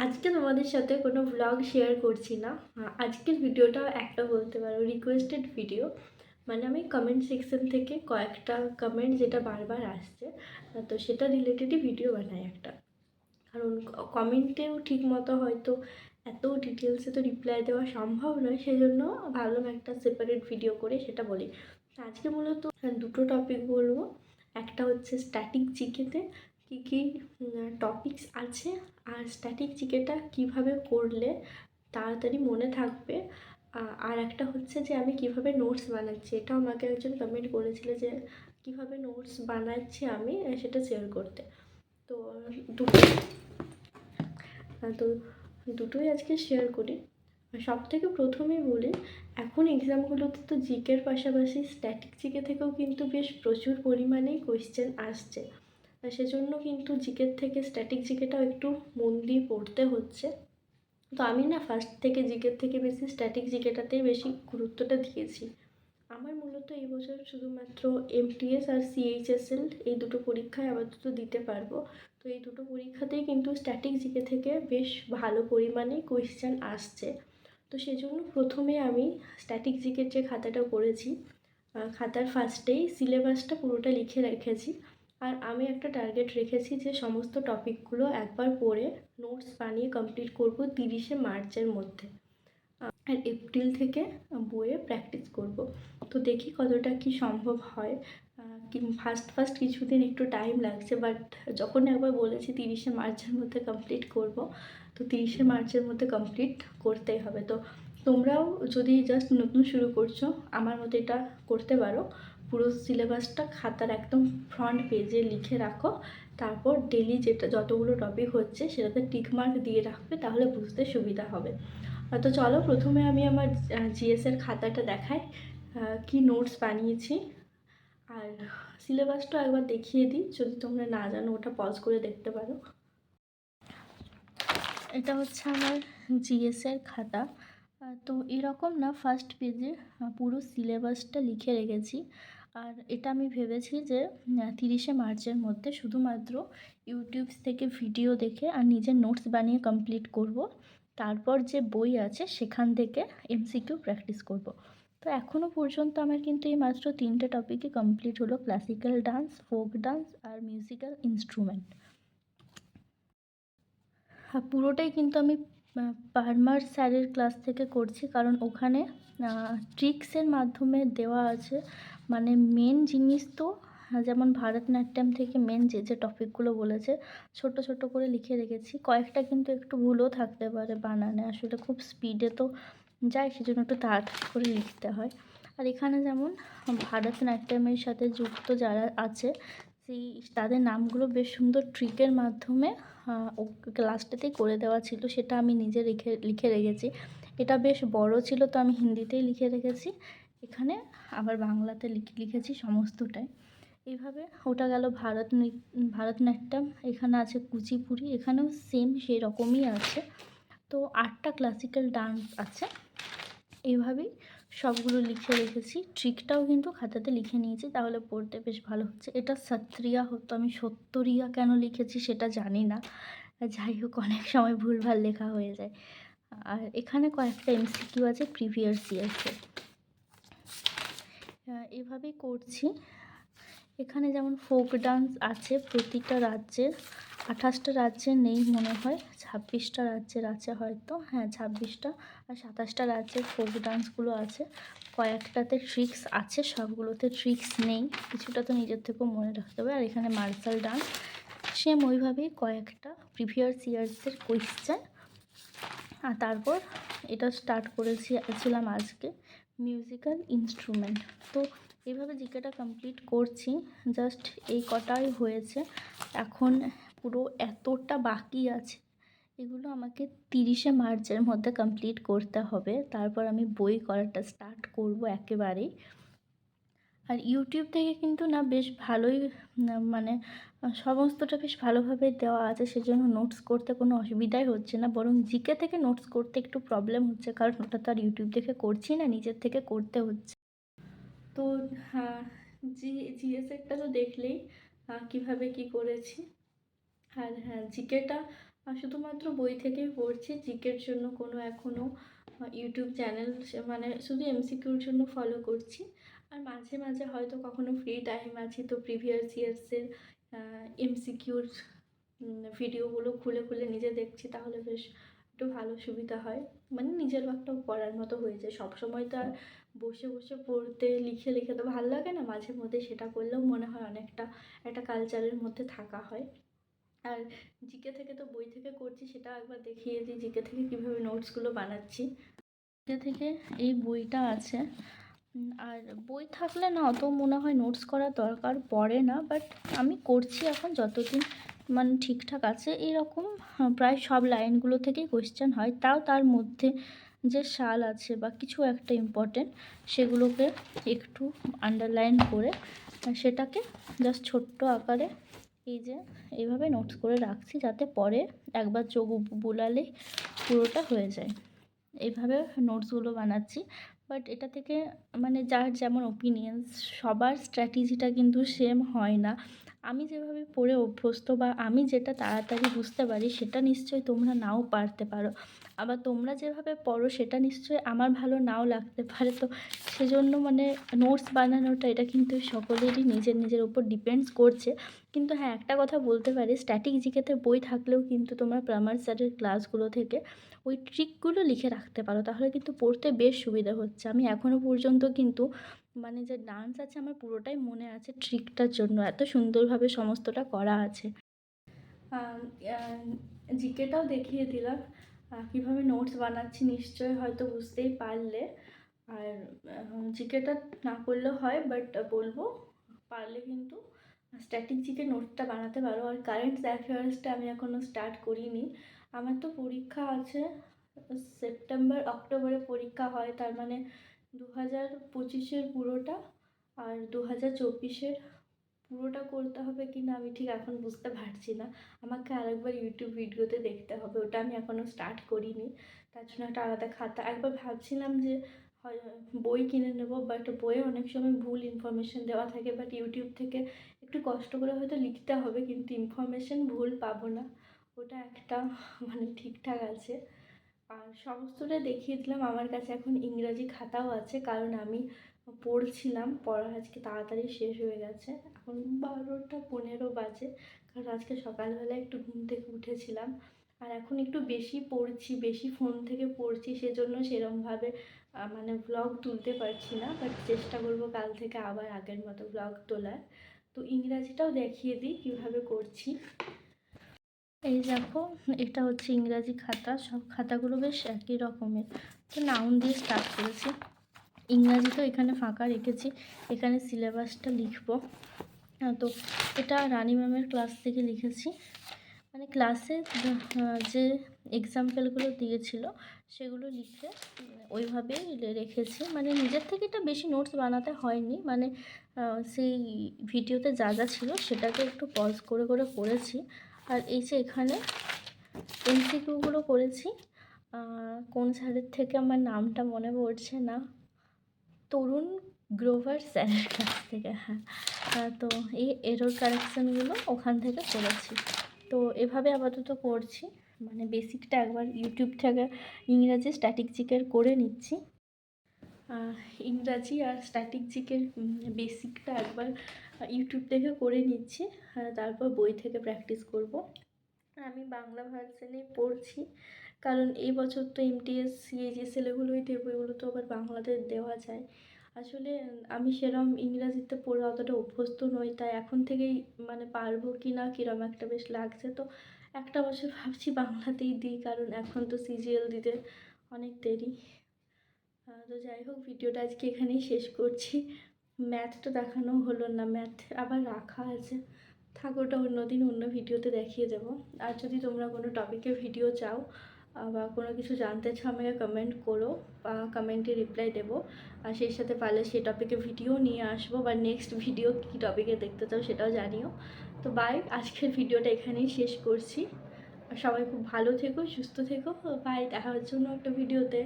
আজকে তোমাদের সাথে কোনো ভ্লগ শেয়ার করছি না। আজকের ভিডিওটা একটা বলতে পারো রিকোয়েস্টেড ভিডিও। মানে আমি কমেন্ট সেকশন থেকে কয়েকটা কমেন্ট যেটা বারবার আসছে, তো সেটা রিলেটেডই ভিডিও বানাই একটা। কারণ কমেন্টেও ঠিক মতো হয়তো এত ডিটেলসে তো রিপ্লাই দেওয়া সম্ভব নয়, সেই জন্য ভাবলাম একটা সেপারেট ভিডিও করে সেটা বলি। আজকে মূলত দুটো টপিক বলবো। একটা হচ্ছে স্ট্যাটিক জিকেতে কী কী টপিকস আছে, আর স্ট্যাটিক জিকেটা কিভাবে করলে তাড়াতাড়ি মনে থাকবে। আর একটা হচ্ছে যে আমি কিভাবে নোটস বানাচ্ছি, এটাও আমাকে একজন কমেন্ট করেছিল যে কিভাবে নোটস বানাচ্ছি আমি, সেটা শেয়ার করতে। তো দুটো তো দুটোই আজকে শেয়ার করি। সব থেকে প্রথমেই বলি, এখন এক্সামগুলোতে তো জিকের পাশাপাশি স্ট্যাটিক জিকে থেকেও কিন্তু বেশ প্রচুর পরিমাণেই কোয়েশ্চেন আসছে। সেজন্য কিন্তু জিকের থেকে স্ট্যাটিক জিকেটাও একটু মন দিয়ে পড়তে হচ্ছে। তো আমি না ফার্স্ট থেকে জিকের থেকে বেশি স্ট্যাটিক জিকেটাতেই বেশি গুরুত্বটা দিয়েছি। আমার মূলত এই বছর শুধুমাত্র এমটিএস আর সিএইচএসএল এই দুটো পরীক্ষায় আপাতত দিতে পারবো। তো এই দুটো পরীক্ষাতেই কিন্তু স্ট্যাটিক জিকে থেকে বেশ ভালো পরিমাণে কোয়েশ্চেন আসছে। তো সেজন্য প্রথমে আমি স্ট্যাটিক জিকের যে খাতাটা করেছি, খাতার ফার্স্টেই সিলেবাসটা পুরোটা লিখে রেখেছি। আর আমি একটা টার্গেট রেখেছি যে সমস্ত টপিকগুলো একবার পড়ে নোটস বানিয়ে কমপ্লিট করব 30শে মার্চের মধ্যে। আর এপ্রিল থেকে বইয়ে প্র্যাকটিস করব। তো দেখি কতটা কি সম্ভব হয়। ফার্স্ট কিছুদিন একটু টাইম লাগছে, বাট যখন একবার বলেছি 30শে মার্চের মধ্যে কমপ্লিট করব, তো 30শে মার্চের মধ্যে কমপ্লিট করতেই হবে। তো তোমরাও যদি জাস্ট নতুন শুরু করছো, আমার মতো এটা করতে পারো। পুরো সিলেবাসটা খাতার একদম ফ্রন্ট পেজে লিখে রাখো, তারপর ডেলি যেটা যতগুলো টপিক হচ্ছে সেটাতে টিকমার্ক দিয়ে রাখবে, তাহলে বুঝতে সুবিধা হবে। তো চলো প্রথমে আমি আমার জিএসের খাতাটা দেখাই, কি নোটস বানিয়েছি। আর সিলেবাসটা একবার দেখিয়ে দিই, যদি তোমরা না জানো ওটা পজ করে দেখতে পারো। এটা হচ্ছে আমার জিএসের খাতা। তো এরকম না, ফার্স্ট পেজে পুরো সিলেবাসটা লিখে রেখেছি। আর এটা আমি ভেবেছি যে 30শে মার্চের মধ্যে শুধুমাত্র ইউটিউব থেকে ভিডিও দেখে আর নিজের নোটস বানিয়ে কমপ্লিট করব। তারপর যে বই আছে সেখান থেকে এমসিকিউ প্র্যাকটিস করব। তো এখনও পর্যন্ত আমার কিন্তু এই মাত্র 3টে টপিকই কমপ্লিট হলো: ক্লাসিক্যাল ডান্স, ফোক ডান্স আর মিউজিক্যাল ইনস্ট্রুমেন্ট। হ্যাঁ, পুরোটাই কিন্তু আমি পারমার স্যারের ক্লাস থেকে করছি, কারণ ওখানে ট্রিক্সের মাধ্যমে দেওয়া আছে। মানে মেন জিনিস তো, যেমন ভারতনাট্যম থেকে মেন যে যে টপিকগুলো বলেছে ছোট ছোট করে লিখে রেখেছি। কয়েকটা কিন্তু একটু ভুলও থাকতে পারে বানানে, আসলে খুব স্পিডে তো যায়, সেজন্য একটু তাড়াতাড়ি করে লিখতে হয়। আর এখানে যেমন ভারতনাট্যমের সাথে যুক্ত যারা আছে তাদের নামগুলো বেশ সুন্দর ট্রিকের মাধ্যমে লাস্টেতেই করে দেওয়া ছিল, সেটা আমি নিজে লিখে রেখেছি। এটা বেশ বড় ছিল, তো আমি হিন্দিতেই লিখে রেখেছি, এখানে আবার বাংলাতে লিখেছি সমস্তটাই। এইভাবে ওটা গেল ভারতনাট্যম। এখানে আছে কুচিপুড়ি, এখানেও সেম সেই রকমই আছে। তো 8টা ক্লাসিক্যাল ডান্স আছে। এইভাবেই সবগুলো লিখে রেখেছি। ট্রিকটাও কিন্তু খাতাতে লিখে নিয়েছি, তাহলে পড়তে বেশ ভালো হচ্ছে। এটা সত্রিয়া হতো, আমি সত্তরিয়া কেন লিখেছি সেটা জানি না। যাই হোক, অনেক সময় ভুলভাল লেখা হয়ে যায়। আর এখানে কয়েকটা এমসিকিউ আছে প্রিভিয়াস ইয়ার্সের। এভাবেই করছি। এখানে যেমন ফোক ডান্স আছে প্রতিটা রাজ্যের, 28টা রাজ্যের নেই মনে হয়, 26টা রাজ্যের আছে হয়তো, হ্যাঁ 26টা। আর 27টা রাজ্যের ফোক ডান্সগুলো আছে। কয়েকটাতে ট্রিক্স আছে, সবগুলোতে ট্রিক্স নেই, কিছুটা তো নিজের থেকেও মনে রাখতে হবে। আর এখানে মার্শাল ডান্স, সেম ওইভাবেই কয়েকটা প্রিভিয়াস ইয়ার্সের কোয়েশ্চেন। আর তারপর এটা স্টার্ট করেছিলাম আজকে মিউজিক্যাল ইনস্ট্রুমেন্ট। তো এইভাবে জিকেটা কমপ্লিট করছি, জাস্ট এই কটাই হয়েছে। এখন পুরো এতটা বাকি আছে, এগুলো আমাকে 30শে মার্চের মধ্যে কমপ্লিট করতে হবে, তারপর আমি বই করাটা স্টার্ট করব একেবারেই। আর ইউটিউব থেকে কিন্তু না বেশ ভালোই মানে সমস্তটা বেশ ভালোভাবে দেওয়া আছে, সেজন্য নোটস করতে কোনো অসুবিধাই হচ্ছে না। বরং জিকে থেকে নোটস করতে একটু প্রবলেম হচ্ছে, কারণ ওটা তো আর ইউটিউব দেখে করছি না, নিজের থেকে করতে হচ্ছে। তো হ্যাঁ, জিএসেরটা তো দেখলেই কীভাবে কি করেছি। আর হ্যাঁ, জিকেটা শুধুমাত্র বই থেকেই পড়ছি, জিকের জন্য কোনো এখনও ইউটিউব চ্যানেল মানে শুধু এমসিকিউর জন্য ফলো করছি। আর মাঝে মাঝে হয়তো কখনো ফ্রি টাইম আছে তো প্রিভিয়াস ইয়ার্সের এমসিকিউর ভিডিওগুলো খুলে খুলে নিজে দেখছি, তাহলে বেশ একটু ভালো সুবিধা হয়, মানে নিজের একটা পড়ার মতো হয়ে যায়। সবসময় তো আর বসে বসে পড়তে লিখে লিখে তো ভালো লাগে না, মাঝে মধ্যে সেটা করলেও মনে হয় অনেকটা একটা কালচারের মধ্যে থাকা হয়। আর জিকে থেকে তো বই থেকে করছি, সেটাও একবার দেখিয়ে দিই জিকে থেকে কীভাবে নোটসগুলো বানাচ্ছি। জিকে থেকে এই বইটা আছে, আর বই থাকলে না অত মনে হয় নোটস করার দরকার পড়ে না, বাট আমি করছি এখন যতদিন মানে ঠিকঠাক আছে। এরকম প্রায় সব লাইনগুলো থেকেই কোয়েশ্চেন হয়, তাও তার মধ্যে যে সাল আছে বা কিছু একটা ইম্পর্টেন্ট সেগুলোকে একটু আন্ডারলাইন করে সেটাকে জাস্ট ছোট্ট আকারে এই যে এইভাবে নোটস করে রাখছি, যাতে পরে একবার চোখ বুলালেই পুরোটা হয়ে যায়। এইভাবে নোটসগুলো বানাচ্ছি। বাট এটা থেকে মানে যার যেমন ওপিনিয়ন্স, সবার স্ট্র্যাটেজিটা কিন্তু সেম হয় না। আমি যেভাবে পড়ে অভ্যস্ত বা আমি যেটা তাড়াতাড়ি বুঝতে পারি সেটা নিশ্চয়ই তোমরা নাও পারতে পারো। আবার তোমরা যেভাবে পড়ো সেটা নিশ্চয়ই আমার ভালো নাও লাগতে পারে। তো সেজন্য মানে নোটস বানানোটা এটা কিন্তু সকলেরই নিজের নিজের উপর ডিপেন্ডস করছে। কিন্তু হ্যাঁ, একটা কথা বলতে পারি, স্ট্যাটিক জিকেতে বই থাকলেও কিন্তু তোমরা প্রামার স্যারের ক্লাসগুলো থেকে ওই ট্রিকগুলো লিখে রাখতে পারো, তাহলে কিন্তু পড়তে বেশ সুবিধা হচ্ছে। আমি এখনও পর্যন্ত কিন্তু মানে যে ডান্স আছে আমার পুরোটাই মনে আছে ট্রিকটার জন্য, এত সুন্দরভাবে সমস্তটা করা আছে। জিকেটাও দেখিয়ে দিলাম কীভাবে নোটস বানাচ্ছি, নিশ্চয়ই হয়তো বুঝতেই পারলে। আর জিকেটা না করলেও হয়, বাট বলবো পারলে কিন্তু স্ট্যাটিক জিকে নোটটা বানাতে পারো। আর কারেন্ট অ্যাফেয়ার্সটা আমি এখনও স্টার্ট করিনি। আমার তো পরীক্ষা আছে সেপ্টেম্বর অক্টোবরে পরীক্ষা হয়, তার মানে 2025-এর পুরোটা আর 2024-এর পুরোটা করতে হবে কি না আমি ঠিক এখন বুঝতে পারছি না। আমাকে আরেকবার ইউটিউব ভিডিওতে দেখতে হবে, ওটা আমি এখনও স্টার্ট করিনি। তার জন্য একটা আলাদা খাতা, একবার ভাবছিলাম যে হয় বই কিনে নেবো, বাট বইয়ে অনেক সময় ভুল ইনফরমেশন দেওয়া থাকে, বাট ইউটিউব থেকে একটু কষ্ট করে হয়তো লিখতে হবে, কিন্তু ইনফরমেশন ভুল পাবো না, ওটা একটা মানে ঠিকঠাক আছে। আর সমস্তটা দেখিয়ে দিলাম। আমার কাছে এখন ইংরাজি খাতাও আছে, কারণ আমি পড়ছিলাম, পড়া আজকে তাড়াতাড়ি শেষ হয়ে গেছে। এখন 12:15 বাজে, কারণ আজকে সকালবেলা একটু ঘুম থেকে উঠেছিলাম। আর এখন একটু বেশি পড়ছি, বেশি ফোন থেকে পড়ছি, সেজন্য সেরমভাবে মানে ব্লগ তুলতে পারছি না, বাট চেষ্টা করবো কাল থেকে আবার আগের মতো ব্লগ তোলার। তো ইংরাজিটাও দেখিয়ে দিই কীভাবে করছি। এই দেখো, এটা হচ্ছে ইংরাজি খাতা, সব খাতাগুলো বেশ একই রকমের। তো নাউন দিয়ে স্টার্ট করেছি, ইংরাজি তো এখানে ফাঁকা রেখেছি, এখানে সিলেবাসটা লিখবো। তো এটা রানী ম্যামের ক্লাস থেকে লিখেছি, মানে ক্লাসে যে এক্সাম্পলগুলো দিয়েছিল সেগুলো লিখে ওইভাবেই রেখেছি। মানে নিজের থেকে এটা বেশি নোটস বানাতে হয়নি, মানে সেই ভিডিওতে যা যা ছিল সেটাকে একটু পজ করে করে করেছি। আর এই যে এখানে এমসিকিউগুলো করেছি, কোন স্যারের থেকে আমার নামটা মনে পড়ছে না, তরুণ গ্রোভার স্যারের কাছ থেকে। হ্যাঁ, তো এই এরর কারেকশানগুলো ওখান থেকে করেছি। তো এভাবে আপাতত করছি, মানে বেসিকটা একবার ইউটিউব থেকে ইংরাজি স্ট্যাটিক জিকের করে নিচ্ছি। ইংরাজি আর স্ট্যাটিক জিকের বেসিকটা একবার ইউটিউব থেকে করে নিচ্ছি, তারপর বই থেকে প্র্যাকটিস করব। আমি বাংলা ভার্সনেই পড়ছি, কারণ এই বছর তো এমটিএস সিএইচএসএল এগুলোই দেবো, এগুলো তো আবার বাংলাতে দেওয়া যায়। আসলে আমি সেরম ইংরাজিতে পড়ে অতটা অভ্যস্ত নই, তাই এখন থেকেই মানে পারবো কি না কীরম একটা বেশ লাগছে। তো একটা বছর ভাবছি বাংলাতেই দিই, কারণ এখন তো সিজিএল দিতে অনেক দেরি। তো যাই হোক, ভিডিওটা আজকে এখানেই শেষ করছি। ম্যাথটা দেখানো হলো না, ম্যাথ আবার রাখা আছে, থাক ওটা অন্যদিন অন্য ভিডিওতে দেখিয়ে দেবো। আর যদি তোমরা কোনো টপিকের ভিডিও চাও বা কোনো কিছু জানতে চাও আমাকে কমেন্ট করো, বা কমেন্টে রিপ্লাই দেবো। আর সেই সাথে পারলে সেই টপিকে ভিডিও নিয়ে আসবো, বা নেক্সট ভিডিও কী টপিকে দেখতে চাও সেটাও জানিও। তো বাই, আজকের ভিডিওটা এখানেই শেষ করছি। সবাই খুব ভালো থেকো, সুস্থ থেকো, বাই, দেখা হচ্ছে অন্য একটা ভিডিওতে।